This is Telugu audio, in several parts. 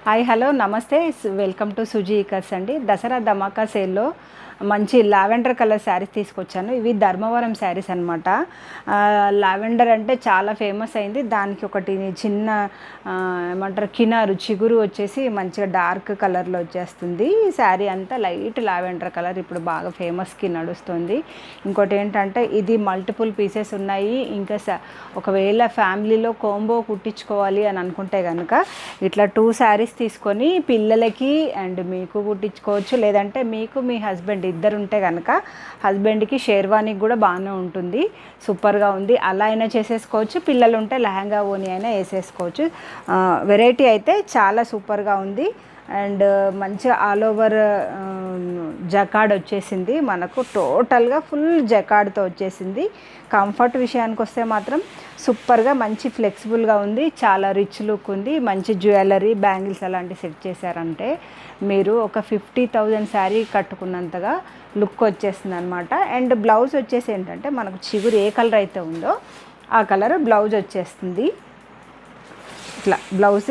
హాయ్ హలో నమస్తే వెల్కమ్ టు సుజీ ఈకర్స్ అండి. దసరా ధమాకా సేల్లో మంచి లావెండర్ కలర్ శారీస్ తీసుకొచ్చాను. ఇవి ధర్మవరం శారీస్ అనమాట. లావెండర్ అంటే చాలా ఫేమస్ అయింది. దానికి ఒకటి చిన్న ఏమంటారు కినారు చిగురు వచ్చేసి మంచిగా డార్క్ కలర్లో వచ్చేస్తుంది. శారీ అంతా లైట్ లావెండర్ కలర్ ఇప్పుడు బాగా ఫేమస్కి నడుస్తుంది. ఇంకోటి ఏంటంటే ఇది మల్టిపుల్ పీసెస్ ఉన్నాయి. ఇంకా ఒకవేళ ఫ్యామిలీలో కోంబో కుట్టించుకోవాలి అని అనుకుంటే కనుక ఇట్లా 2 శారీస్ తీసుకొని పిల్లలకి అండ్ మీకు కుట్టించుకోవచ్చు. లేదంటే మీకు మీ హస్బెండ్ ఇద్దరు ఉంటే కనుక హస్బెండ్కి షేర్వానీకి కూడా బాగానే ఉంటుంది. సూపర్గా ఉంది. అలా అయినా చేసేసుకోవచ్చు. పిల్లలు ఉంటే లెహంగా ఓని అయినా వేసేసుకోవచ్చు. వెరైటీ అయితే చాలా సూపర్గా ఉంది. అండ్ మంచిగా ఆల్ ఓవర్ జకాడ్ వచ్చేసింది. మనకు టోటల్గా ఫుల్ జకాడ్తో వచ్చేసింది. కంఫర్ట్ విషయానికి వస్తే మాత్రం సూపర్గా మంచి ఫ్లెక్సిబుల్గా ఉంది. చాలా రిచ్ లుక్ ఉంది. మంచి జ్యువెలరీ బ్యాంగిల్స్ అలాంటివి సెట్ చేశారంటే మీరు ఒక 50,000 శారీ కట్టుకున్నంతగా లుక్ వచ్చేస్తుంది అనమాట. అండ్ బ్లౌజ్ వచ్చేసి ఏంటంటే మనకు చిగురు ఏ కలర్ అయితే ఉందో ఆ కలర్ బ్లౌజ్ వచ్చేస్తుంది. ఇట్లా బ్లౌజ్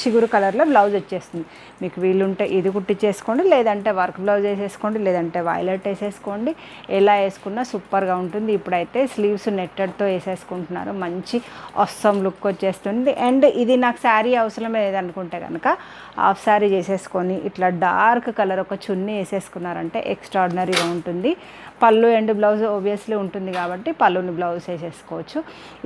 చిగురు కలర్లో బ్లౌజ్ వచ్చేస్తుంది. మీకు వీలుంటే ఇది కుట్టించేసుకోండి, లేదంటే వర్క్ బ్లౌజ్ వేసేసుకోండి, లేదంటే వైలెట్ వేసేసుకోండి. ఎలా వేసుకున్నా సూపర్గా ఉంటుంది. ఇప్పుడైతే స్లీవ్స్ నెట్టెడ్తో వేసేసుకుంటున్నారు. మంచి అస్సం లుక్ వచ్చేస్తుంది. అండ్ ఇది నాకు శారీ అవసరం లేదనుకుంటే కనుక హాఫ్ శారీ చేసేసుకొని ఇట్లా డార్క్ కలర్ ఒక చున్నీ వేసేసుకున్నారంటే ఎక్స్ట్రాడినరీగా ఉంటుంది. పళ్ళు అండ్ బ్లౌజ్ ఆబ్వియస్లీ ఉంటుంది కాబట్టి పళ్ళుని బ్లౌజ్ వేసేసుకోవచ్చు.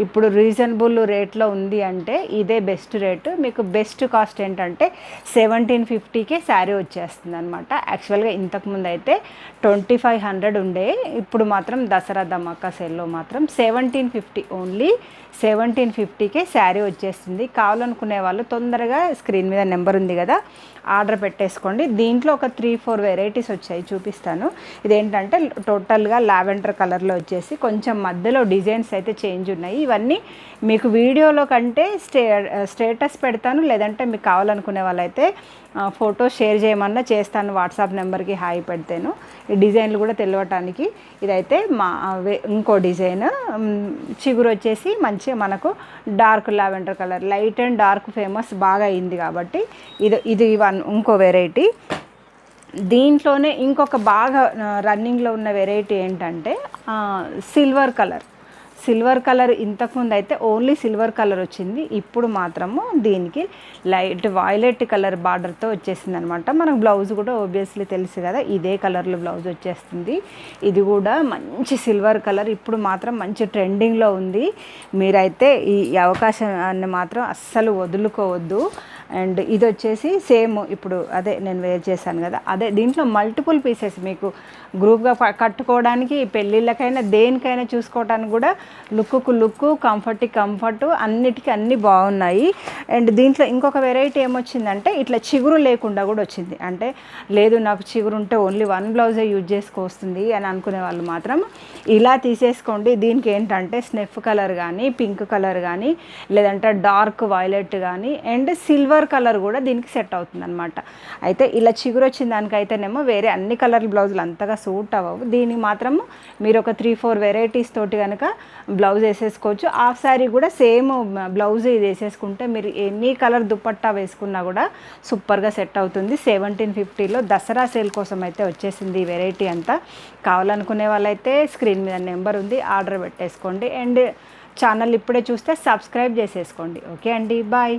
ఇప్పుడు రీజనబుల్ రేట్లో ఉంది అంటే ఇదే బెస్ట్ రేటు. మీకు బెస్ట్ కాస్ట్ ఏంటంటే 1750కే శారీ వచ్చేస్తుంది అనమాట. యాక్చువల్గా ఇంతకుముందు అయితే 2500 ఉండే. ఇప్పుడు మాత్రం దసరా ధమాకా సేల్లో మాత్రం 1750 ఓన్లీ 1750కే శారీ వచ్చేస్తుంది. కావాలనుకునే వాళ్ళు తొందరగా స్క్రీన్ మీద నెంబర్ ఉంది కదా ఆర్డర్ పెట్టేసుకోండి. దీంట్లో ఒక 3-4 వెరైటీస్ వచ్చాయి, చూపిస్తాను. ఇదేంటంటే టోటల్గా లావెండర్ కలర్లో వచ్చేసి కొంచెం మధ్యలో డిజైన్స్ అయితే చేంజ్ ఉన్నాయి. ఇవన్నీ మీకు వీడియోలో కంటే స్టేటస్ పెడతాను, లేదంటే మీకు కావాలనుకునే వాళ్ళైతే ఫోటో షేర్ చేయమన్నా చేస్తాను. వాట్సాప్ నెంబర్కి హాయ్ పెడతాను. ఈ డిజైన్లు కూడా తెలియటానికి. ఇదైతే ఇంకో డిజైన్ చిగురు వచ్చేసి మంచిగా మనకు dark lavender colour, light and dark famous బాగా అయింది కాబట్టి ఇది ఇంకో వెరైటీ. దీంట్లోనే ఇంకొక బాగా రన్నింగ్లో ఉన్న వెరైటీ ఏంటంటే సిల్వర్ కలర్ ఇంతకుముందు అయితే ఓన్లీ సిల్వర్ కలర్ వచ్చింది. ఇప్పుడు మాత్రము దీనికి లైట్ వైలెట్ కలర్ బార్డర్తో వచ్చేసింది అనమాట. మనకు బ్లౌజ్ కూడా ఆబ్వియస్లీ తెలుసు కదా, ఇదే కలర్లో బ్లౌజ్ వచ్చేస్తుంది. ఇది కూడా మంచి సిల్వర్ కలర్ ఇప్పుడు మాత్రం మంచి ట్రెండింగ్లో ఉంది. మీరైతే ఈ అవకాశాన్ని మాత్రం అస్సలు వదులుకోవద్దు. అండ్ ఇది వచ్చేసి సేమ్ ఇప్పుడు అదే నేను వేర్ చేశాను కదా, అదే దీంట్లో మల్టిపుల్ పీసెస్ మీకు గ్రూప్గా కట్టుకోవడానికి, పెళ్ళిళ్ళకైనా దేనికైనా చూసుకోవడానికి కూడా లుక్కు కంఫర్ట్ అన్నిటికీ అన్నీ బాగున్నాయి. అండ్ దీంట్లో ఇంకొక వెరైటీ ఏమొచ్చిందంటే ఇట్లా చిగురు లేకుండా కూడా వచ్చింది. అంటే లేదు నాకు చిగురు ఉంటే ఓన్లీ 1 బ్లౌజే యూజ్ చేసుకోవస్తుంది అని అనుకునే వాళ్ళు మాత్రం ఇలా తీసేసుకోండి. దీనికి ఏంటంటే స్నెఫ్ కలర్ కానీ, పింక్ కలర్ కానీ, లేదంటే డార్క్ వైలెట్ కానీ అండ్ సిల్వర్ కలర్ కూడా దీనికి సెట్ అవుతుంది అనమాట. అయితే ఇలా చిగురు వచ్చిన దానికైతేనేమో వేరే అన్ని కలర్ బ్లౌజులు అంతగా సూట్ అవ్వవు. దీనికి మాత్రము మీరు ఒక 3-4 వెరైటీస్ తోటి కనుక బ్లౌజ్ వేసేసుకోవచ్చు. హాఫ్ శారీ కూడా సేమ్ బ్లౌజ్ ఇది వేసేసుకుంటే మీరు ఎనీ కలర్ దుపట్టా వేసుకున్నా కూడా సూపర్గా సెట్ అవుతుంది. 1750లో దసరా సేల్ కోసం అయితే వచ్చేసింది ఈ వెరైటీ అంతా. కావాలనుకునే వాళ్ళైతే స్క్రీన్ మీద నెంబర్ ఉంది, ఆర్డర్ పెట్టేసుకోండి. అండ్ ఛానల్ ఇప్పుడే చూస్తే సబ్స్క్రైబ్ చేసేసుకోండి. ఓకే అండి, బాయ్.